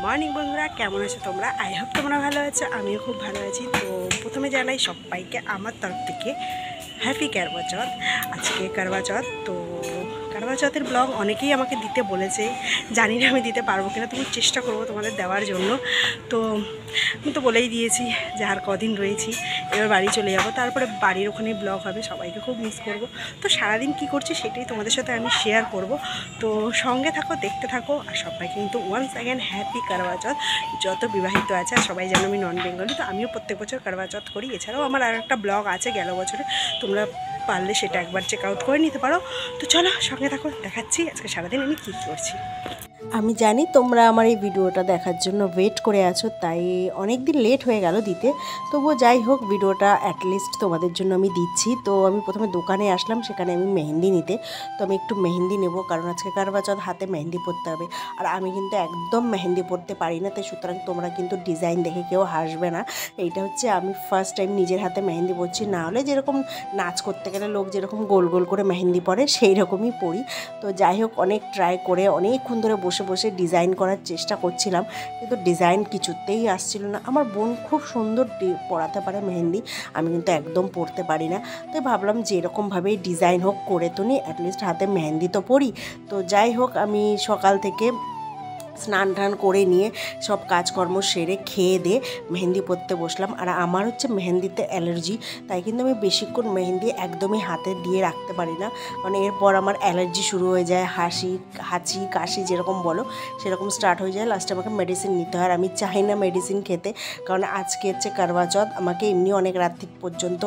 Morning বন্ধুরা, কেমন আছো তোমরা? আই হোপ তোমরা ভালো আছো, আমিও খুব ভালো আছি। তো প্রথমে জানাই সবাইকে আমার তরফ থেকে হ্যাপি কারওয়া চৌথ। আজকে কারওয়া চৌথ, তো কারওয়া চৌথের ব্লগ অনেকেই আমাকে দিতে বলেছে, জানি না আমি দিতে পারবো কিনা, তবু চেষ্টা করবো তোমাদের দেওয়ার জন্য। তো আমি তো বলেই দিয়েছি যে আর কদিন রয়েছি, এবার বাড়ি চলে যাব, তারপরে বাড়ির ওখানেই ব্লগ হবে। সবাইকে খুব মিস করব। তো সারাদিন কি করছি সেটাই তোমাদের সাথে আমি শেয়ার করব। তো সঙ্গে থাকো, দেখতে থাকো। আর সবাইকে কিন্তু ওয়ান্স অ্যাগেন হ্যাপি কারওয়া চৌথ। যত বিবাহিত আছে, আর সবাই জানো আমি নন বেঙ্গলি, তো আমিও প্রত্যেক বছর কারওয়া চৌথ করি। এছাড়াও আমার আর একটা ব্লগ আছে গেল বছরে, তোমরা পারলে সেটা একবার চেক আউট করে নিতে পারো। তো চলো সঙ্গে থাকো, দেখাচ্ছি আজকে সারাদিন আমি কী করছি। আমি জানি তোমরা আমার এই ভিডিওটা দেখার জন্য ওয়েট করে আছো, তাই অনেক দিন লেট হয়ে গেল দিতে। তবুও যাই হোক, ভিডিওটা অ্যাটলিস্ট তোমাদের জন্য আমি দিচ্ছি। তো আমি প্রথমে দোকানে আসলাম, সেখানে আমি মেহেন্দি নিতে। তো আমি একটু মেহেন্দি নেব, কারণ আজকে কারওয়া চৌথ, হাতে মেহেন্দি পরতে হবে। আর আমি কিন্তু একদম মেহেন্দি পরতে পারি না, তাই সুতরাং তোমরা কিন্তু ডিজাইন দেখে কেউ হাসবে না। এইটা হচ্ছে আমি ফার্স্ট টাইম নিজের হাতে মেহেন্দি পরছি। না হলে যেরকম নাচ করতে গেলে লোক যেরকম গোল গোল করে মেহেন্দি পরে, সেই রকমই পরি। তো যাই হোক, অনেক ট্রাই করে অনেকক্ষণ ধরে বসে বসে ডিজাইন করার চেষ্টা করছিলাম, কিন্তু ডিজাইন কিছুতেই আসছিল না। আমার বোন খুব সুন্দর পরাতে পারে মেহেন্দি, আমি কিন্তু একদম পরতে পারি না। তাই ভাবলাম যে এরকমভাবেই ডিজাইন হোক, করে তো নিই, অ্যাটলিস্ট হাতে মেহেন্দি তো পরি। তো যাই হোক, আমি সকাল থেকে স্নান টান করে নিয়ে সব কাজকর্ম সেরে খেয়ে দিয়ে মেহেন্দি পরতে বসলাম। আর আমার হচ্ছে মেহেন্দিতে অ্যালার্জি, তাই কিন্তু আমি বেশিক্ষণ মেহেন্দি একদমই হাতে দিয়ে রাখতে পারি না, কারণ এরপর আমার অ্যালার্জি শুরু হয়ে যায়। হাঁচি কাশি যেরকম বলো সেরকম স্টার্ট হয়ে যায়, লাস্টে আমাকে মেডিসিন নিতে হয়। আর আমি চাই না মেডিসিন খেতে, কারণ আজকে হচ্ছে কারওয়া চৌথ, আমাকে এমনি অনেক রাত পর্যন্ত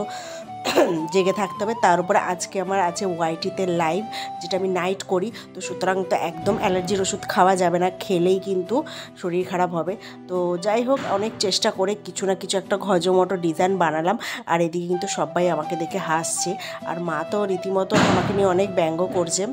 জেগে থাকতে হবে। তার উপরে আজকে আমার আছে ওয়াইটিতে লাইভ, যেটা আমি নাইট করি। তো সুতরাং তো একদম অ্যালার্জির ওষুধ খাওয়া যাবে না, খেলেই কিন্তু শরীর খারাপ হবে। তো যাই হোক, অনেক চেষ্টা করে কিছু না কিছু একটা ঘজমটো ডিজাইন বানালাম। আর এদিকে কিন্তু সবাই আমাকে দেখে হাসছে, আর মা তো রীতিমতো আমাকে নিয়ে অনেক ব্যঙ্গ করছে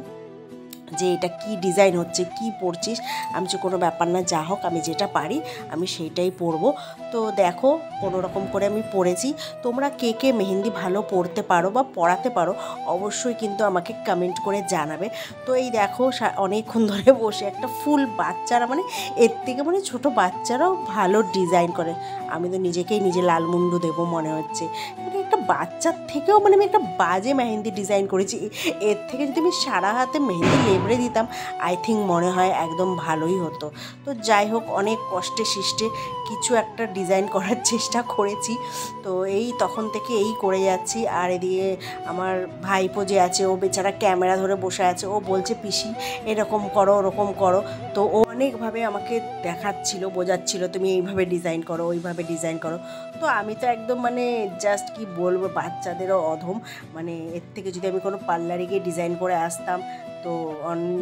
যে এটা কি ডিজাইন হচ্ছে, কি পরছিস। আমি যে কোনো ব্যাপার না, যা হোক আমি যেটা পারি আমি সেইটাই পরবো। তো দেখো, কোনো রকম করে আমি পরেছি। তোমরা কে কে মেহেন্দি ভালো পরতে পারো বা পরাতে পারো, অবশ্যই কিন্তু আমাকে কমেন্ট করে জানাবে। তো এই দেখো, অনেকক্ষণ ধরে বসে একটা ফুল বাচ্চারা, মানে এর থেকে মানে ছোটো বাচ্চারাও ভালো ডিজাইন করে। আমি তো নিজেকেই নিজে লালমুন্ডু দেবো মনে হচ্ছে। মানে একটা বাচ্চার থেকেও মানে আমি একটা বাজে মেহেন্দি ডিজাইন করেছি। এর থেকে যদি আমি সারা হাতে মেহেন্দি লেবড়ে দিতাম, আই থিঙ্ক মনে হয় একদম ভালোই হতো। তো যাই হোক, অনেক কষ্টে সৃষ্টে কিছু একটা ডিজাইন করার চেষ্টা করেছি। তো এই তখন থেকে এই করে যাচ্ছি। আর এদিকে আমার ভাইপো যে আছে, ও বেচারা ক্যামেরা ধরে বসে আছে, ও বলছে পিসি এরকম করো ওরকম করো। তো ও অনেকভাবে আমাকে দেখাচ্ছিল, বোঝাচ্ছিল তুমি এইভাবে ডিজাইন করো, ওইভাবে ডিজাইন করো। তো আমি তো একদম মানে জাস্ট কি বলবো, বাচ্চাদেরও অধম। মানে এর থেকে যদি আমি কোনো পার্লারে গিয়ে ডিজাইন করে আসতাম, তো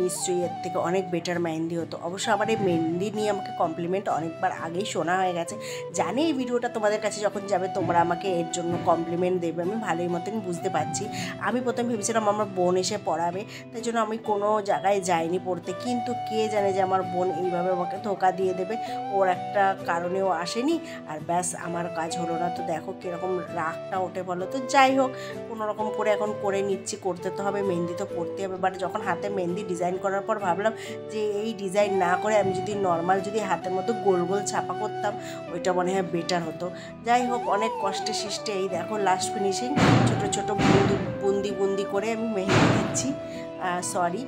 নিশ্চয়ই এর থেকে অনেক বেটার মেহেন্দি হতো। অবশ্য আমার এই মেহেন্দি নিয়ে আমাকে কমপ্লিমেন্ট অনেকবার আগেই শোনা হয়ে গেছে। জানি এই ভিডিওটা তোমাদের কাছে যখন যাবে, তোমরা আমাকে এর জন্য কমপ্লিমেন্ট দেবে, আমি ভালোই মতন বুঝতে পারছি। আমি প্রথমে ভেবেছিলাম আমার বোন এসে পড়াবে, তাই জন্য আমি কোনো জায়গায় যাইনি পড়তে। কিন্তু কে জানে যে আমার বোন এইভাবে আমাকে ধোকা দিয়ে দেবে। ওর একটা কারণেও আসেনি, আর ব্যাস আমার কাজ হলো না। তো দেখো কীরকম রাগটা ওঠে বলো। তো যাই হোক, কোনো রকম করে এখন করে নিচ্ছি, করতে তো হবে, মেহেন্দি তো পরতে হবে। বাট যখন হাতে মেহেন্দি ডিজাইন করার পর ভাবলাম যে এই ডিজাইন না করে আমি যদি নর্মাল যদি হাতের মতো গোল গোল ছাপা করতাম, ওইটা মনে হয় বেটার হতো। যাই হোক, অনেক কষ্টে সৃষ্টে এই দেখো লাস্ট ফিনিশিং, ছোটো ছোটো বুন্দি বুন্দি করে আমি মেহেন্দি দিচ্ছি। সরি,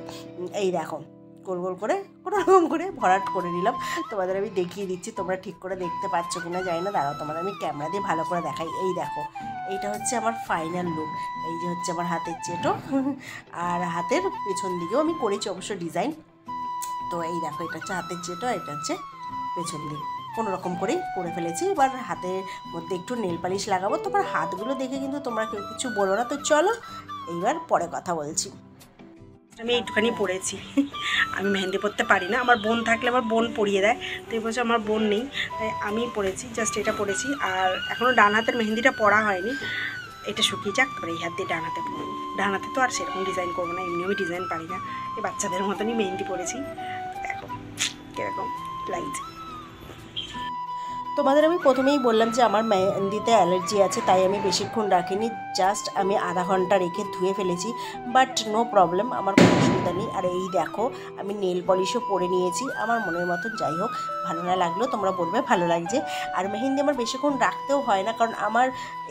এই দেখো গোল গোল করে কোনো রকম করে ভরাট করে নিলাম। তোমাদের আমি দেখিয়ে দিচ্ছি, তোমরা ঠিক করে দেখতে পাচ্ছ কিনা জানি না, দাঁড়াও তোমাদের আমি ক্যামেরা দিয়ে ভালো করে দেখাই। এই দেখো, এইটা হচ্ছে আমার ফাইনাল লুক। এই যে হচ্ছে আমার হাতের চেটো, আর হাতের পেছন দিকেও আমি করেছি অবশ্য ডিজাইন। তো এই দেখো, এটা হচ্ছে হাতের চেটো, এটা হচ্ছে পেছন দিক, কোনো রকম করেই করে ফেলেছি। এবার হাতের মধ্যে একটু নেল পালিশ লাগাবো। তোমার হাতগুলো দেখে কিন্তু তোমরা কেউ কিছু বলো না। তো চলো এইবার পরে কথা বলছি। আমি এইটুখানি পড়েছি, আমি মেহেন্দি পরতে পারি না। আমার বোন থাকলে আমার বোন পরিয়ে দেয়, তো এই বছর আমার বোন নেই, তাই আমি পড়েছি, জাস্ট এটা পড়েছি। আর এখনও ডান হাতের মেহেন্দিটা পরা হয়নি, এটা শুকিয়ে যাক, তারপরে এই হাত দিয়ে ডান হাতে পরবো। ডান হাতে তো আর সেরকম ডিজাইন করবো না, এমনি আমি ডিজাইন পারি না, এই বাচ্চাদের মতনই মেহেন্দি পরেছি। দেখো কীরকম লাগছে। তোমাদের আমি প্রথমেই বললাম যে আমার মেহেন্দিতে অ্যালার্জি আছে, তাই আমি বেশিক্ষণ রাখিনি, জাস্ট আমি আধা ঘন্টা রেখে ধুয়ে ফেলেছি। বাট নো প্রবলেম, আমার কোনো অসুবিধা নেই। আর এই দেখো আমি নেল পলিশও পরে নিয়েছি আমার মনের মতন। যাই হোক, ভালো না লাগলেও তোমরা বলবে ভালো লাগছে। আর মেহেন্দি আমার বেশিক্ষণ রাখতেও হয় না, কারণ আমার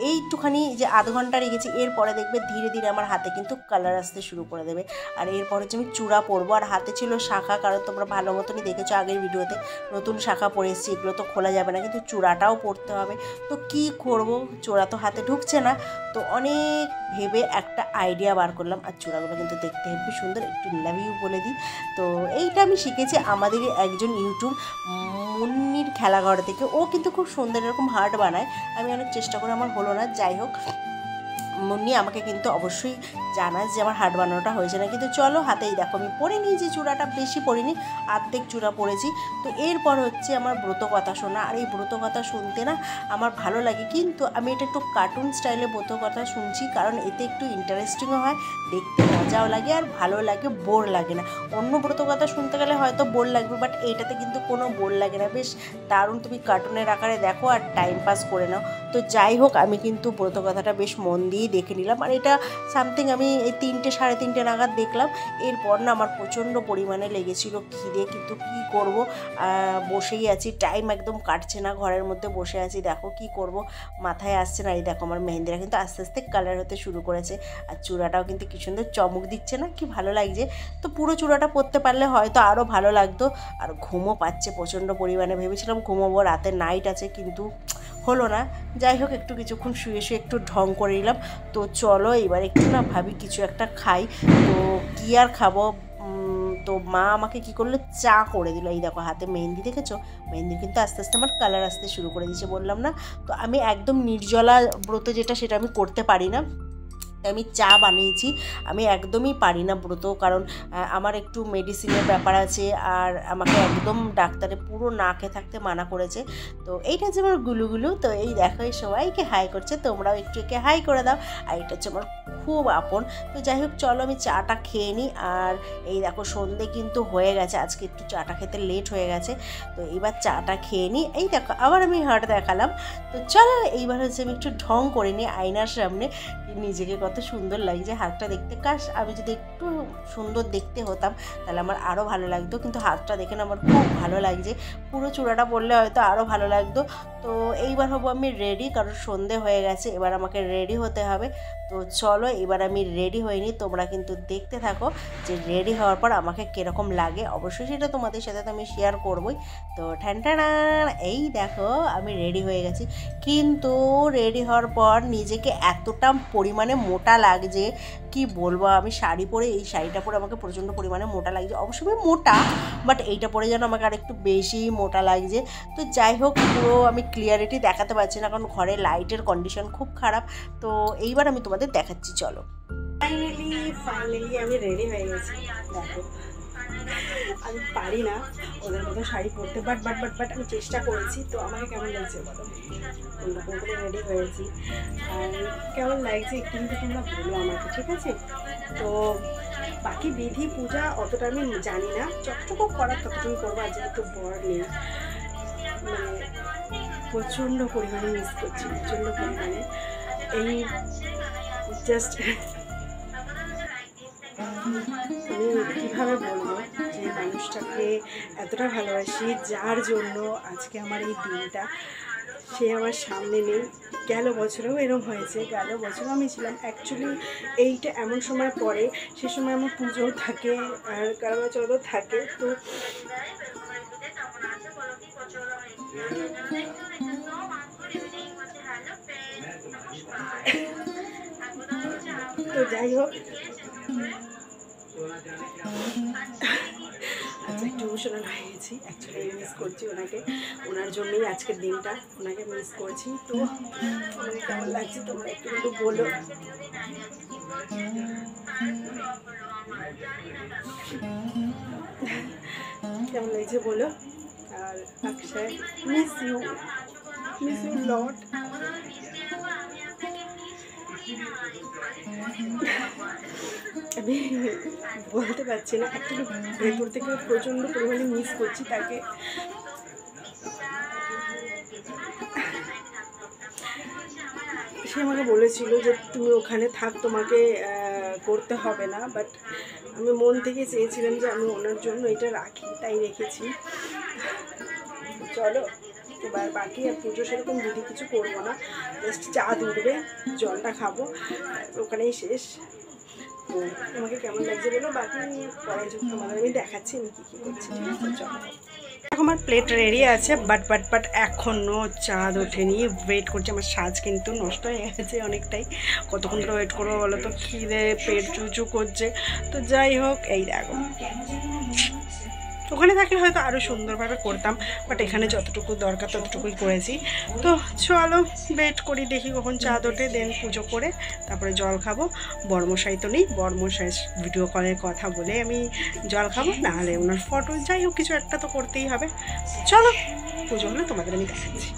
এইটুখানি যে আধ ঘন্টা রেখেছি, এরপরে দেখবে ধীরে ধীরে আমার হাতে কিন্তু কালার আসতে শুরু করে দেবে। আর এরপর হচ্ছে আমি চূড়া পরবো। আর হাতে ছিল শাখা, কারণ তোমরা ভালো মতনই দেখেছো আগের ভিডিওতে নতুন শাখা পরে এসেছি, এগুলো তো খোলা যাবে না, কিন্তু চূড়াটাও পরতে হবে। তো কি করব, চূড়া তো হাতে ঢুকছে না। তো অনেক ভেবে একটা আইডিয়া বার করলাম। আর চূড়াগুলো কিন্তু দেখতে হেবি সুন্দর, একটু লাভ ইউ বলে দিই। তো এইটা আমি শিখেছি আমাদেরই একজন ইউটিউব মুন্নির খেলাঘর থেকে। ও কিন্তু খুব সুন্দর এরকম হার্ট বানায়। আমি অনেক চেষ্টা করে আমার হলো না। যাই হোক, মুন্নি আমাকে কিন্তু অবশ্যই জানাস যে আমার হার্ট বানানোটা হয়েছে না। কিন্তু চলো, হাতেই দেখো আমি পরে নিয়েছি চূড়াটা, বেশি পরিনি, অর্ধেক চূড়া পরেছি। তো এরপর হচ্ছে আমার ব্রত কথা শোনা। আর এই ব্রত কথা শুনতে না আমার ভালো লাগে, কিন্তু আমি এটা একটু কার্টুন স্টাইলে ব্রত কথা শুনছি, কারণ এতে একটু ইন্টারেস্টিংও হয়, দেখতে মজাও লাগে আর ভালো লাগে, বোর লাগে না। অন্য ব্রত কথা শুনতে গেলে হয়তো বোর লাগবে, বাট এইটাতে কিন্তু কোনো বোর লাগে না, বেশ দারুণ। তুমি কার্টুনের আকারে দেখো আর টাইম পাস করে নাও। তো যাই হোক, আমি কিন্তু ব্রত কথাটা বেশ মন দিয়েই দেখে নিলাম। আর এটা সামথিং আমি এই 3টে সাড়ে 3টে নাগাদ দেখলাম। এরপর না আমার প্রচণ্ড পরিমাণে লেগেছিল খিদে, কিন্তু কি করব, বসেই আছি, টাইম একদম কাটছে না, ঘরের মধ্যে বসে আছি। দেখো কি করব, মাথায় আসছে না। এই দেখো আমার মেহেন্দিরা কিন্তু আস্তে আস্তে কালার হতে শুরু করেছে। আর চূড়াটাও কিন্তু কি সুন্দর চমক দিচ্ছে না, কি ভালো লাগছে। তো পুরো চূড়াটা পরতে পারলে হয়তো আরও ভালো লাগতো। আর ঘুমও পাচ্ছে প্রচণ্ড পরিমাণে, ভেবেছিলাম ঘুমোবো, রাতে নাইট আছে, কিন্তু হলো না। যাই হোক, একটু কিছুক্ষণ শুয়ে শুয়ে একটু ঢং করে নিলাম। তো চলো এবার একটু না ভাবি কিছু একটা খাই। তো কী আর খাবো, তো মা আমাকে কি করলো, চা করে দিল। এই দেখো হাতে মেহেন্দি, দেখেছো মেহেন্দির কিন্তু আস্তে আস্তে আমার কালার আসতে শুরু করে দিয়েছে, বললাম না। তো আমি একদম নির্জলা ব্রত যেটা, সেটা আমি করতে পারি না। আমি চা বানিয়েছি। আমি একদমই পারি না ব্রত, কারণ আমার একটু মেডিসিনের ব্যাপার আছে, আর আমাকে একদম ডাক্তারে পুরো না খেয়ে থাকতে মানা করেছে। তো এইটা হচ্ছে আমার গুলুগুলু। তো এই দেখো এই সবাইকে হাই করছে, তোমরাও একটু একে হাই করে দাও। আর এটা হচ্ছে আমার খুব আপন। তো যাই হোক, চলো আমি চাটা খেয়ে নিই। আর এই দেখো সন্ধে কিন্তু হয়ে গেছে, আজকে একটু চাটা খেতে লেট হয়ে গেছে। তো এবার চাটা খেয়ে নিই। এই দেখো আবার আমি হার্ট দেখালাম। তো চলো এইবার হচ্ছে আমি একটু ঢং করে নিই আয়নার সামনে, নিজেকে কত সুন্দর লাগছে হাতটা দেখতে। কাশ আমি যদি একটু সুন্দর দেখতে হতাম তাহলে আমার আরও ভালো লাগতো, কিন্তু হাতটা দেখে না আমার খুব ভালো লাগছে। পুরো চূড়াটা পরলে হয়তো আরও ভালো লাগতো। তো এইবার হবো আমি রেডি, কারণ সন্ধে হয়ে গেছে, এবার আমাকে রেডি হতে হবে। তো চলো এবার আমি রেডি হইনি, তোমরা কিন্তু দেখতে থাকো যে রেডি হওয়ার পর আমাকে কীরকম লাগে। অবশ্যই সেটা তোমাদের সাথে তো আমি শেয়ার করবই। তো ঠ্যানটানান, এই দেখো আমি রেডি হয়ে গেছি। কিন্তু রেডি হওয়ার পর নিজেকে এতটা পরিমাণে মোটা লাগছে, কি বলবো। আমি শাড়ি পরে, এই শাড়িটা পরে আমাকে প্রচণ্ড পরিমাণে মোটা লাগছে। অবশ্যই মোটা, বাট এইটা পরে যেন আমাকে আর একটু বেশি মোটা লাগছে। তো যাই হোক, পুরো আমি ক্লিয়ারিটি দেখাতে পারছি না, কারণ ঘরে লাইটের কন্ডিশন খুব খারাপ। তো এইবার আমি তোমাদের দেখাচ্ছি, চলো। ফাইনালি আমি রেডি হয়ে গেছি। দেখো আমি পারি না ওদের মতো শাড়ি পরতে, বাট আমি চেষ্টা করেছি। তো আমাকে কেমন লাগছে বলো, অন্যরকম করে রেডি হয়েছি। আর কেমন লাগছে একটু কিন্তু তোমরা বলো আমাকে, ঠিক আছে? তো বাকি বিধি পূজা অতটা আমি জানি না, যতটুকু করার ততটুকু করবো। আর যেহেতু বর নেই, মানে প্রচণ্ড পরিমাণে মিস করছি, প্রচণ্ড পরিমাণে। এই জাস্ট আমি কীভাবে বলবো যে মানুষটাকে এতটা ভালোবাসি, যার জন্য আজকে আমার এই দিনটা, সে আমার সামনে নেই। গেল বছরেও এরকম হয়েছে, গেল বছরও আমি ছিলাম। অ্যাকচুয়ালি এইটা এমন সময় পড়ে, সে সময় আমার পুজোও থাকে আর কারবা চৌথও থাকে। তো যাই হোক, আচ্ছা একটু ইমোশনাল হয়ে গেছি। অ্যাকচুয়ালি মিস করছি ওনাকে, ওনার জন্যই আজকের দিনটা, ওনাকে মিস করছি। তো আমাকে কেমন লাগছে তোমরা একটু একটু বলো। কেমন লাগছে বলো। আর অক্ষয়, মিস ইউ লট। আমি বলতে পারছি না, অ্যাকচুয়ালি ভেতর থেকে প্রচণ্ড পরিমাণে মিস করছি তাকে। সে আমাকে বলেছিল যে তুমি ওখানে থাক, তোমাকে করতে হবে না, বাট আমি মন থেকে চেয়েছিলাম যে আমি ওনার জন্য এটা রাখি, তাই রেখেছি। চলো এবার বাকি আর পুজো সেরকম দিদি কিছু করবো না, জাস্ট চাঁদ উঠবে, জলটা খাবো, ওখানেই শেষ। তো আমাকে কেমন লাগছে বলো, বাকি পরে যখন তোমাদের আমি দেখাচ্ছি আমি কী কী করছি, ঠিক আছে? চলো, আমার প্লেট রেডি আছে, বাট এখনও চাঁদ ওঠেনি, ওয়েট করছি। আমার সাজ কিন্তু নষ্ট হয়ে গেছে অনেকটাই, কতক্ষণ ধরে ওয়েট করবো বলো তো, খিদে পেট চুচু করছে। তো যাই হোক, এই দেখো, ওখানে থাকলে হয়তো আরও সুন্দরভাবে করতাম, বাট এখানে যতটুকু দরকার ততটুকুই করেছি। তো চলো ওয়েট করি, দেখি কখন চাঁদ ওঠে, দেন পুজো করে তারপরে জল খাবো। বর্মশাই তো নেই, বর্মশাই ভিডিও কলের কথা বলে আমি জল খাবো, নাহলে ওনার ফটো, যাই হোক কিছু একটা তো করতেই হবে। চলো পুজো হলে তোমাদের আমি দেখাচ্ছি।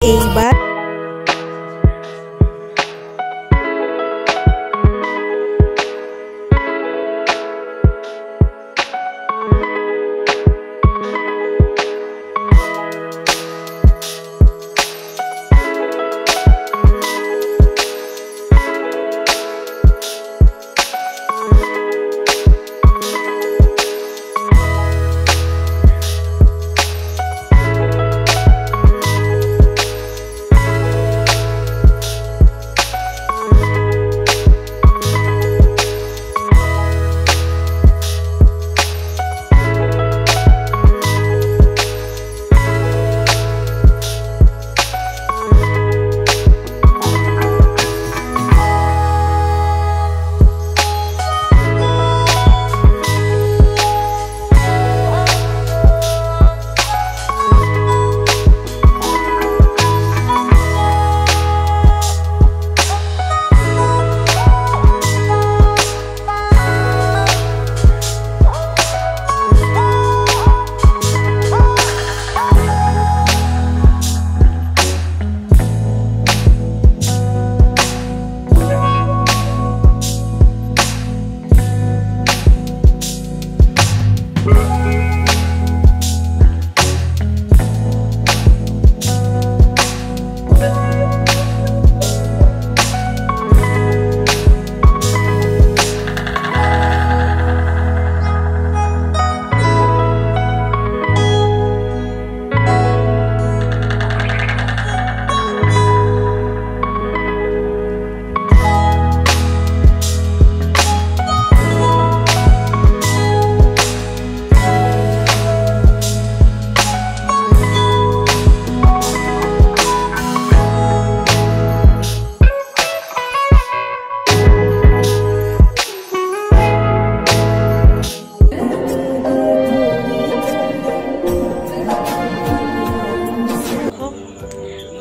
এইবার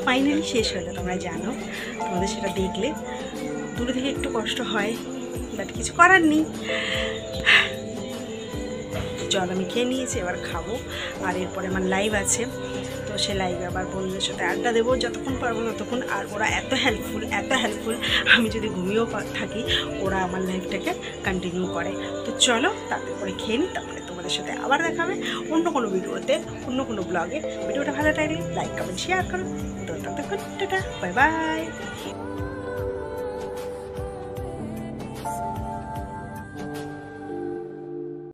ফাইনালি শেষ হলো, তোমরা জানো, তোমাদের সেটা দেখলে দূরে থেকে একটু কষ্ট হয়, বাট কিছু করার নেই। জল আমি খেয়ে নিয়েছি, এবার খাবো। আর এরপরে আমার লাইভ আছে, তো সে লাইভে আবার বন্ধুদের সাথে আড্ডা দেবো যতক্ষণ পারবো ততক্ষণ। আর ওরা এত হেল্পফুল, আমি যদি ঘুমিয়েও থাকি ওরা আমার লাইভটাকে কন্টিনিউ করে। তো চলো তারপরে খেয়ে নিই, তারপরে তোমাদের সাথে আবার দেখা হবে অন্য কোনো ভিডিওতে, অন্য কোনো ব্লগে। ভিডিওটা ভালো লাগলে লাইক কমেন্ট শেয়ার করো। তো ততক্ষণ টাটা, বাই বাই।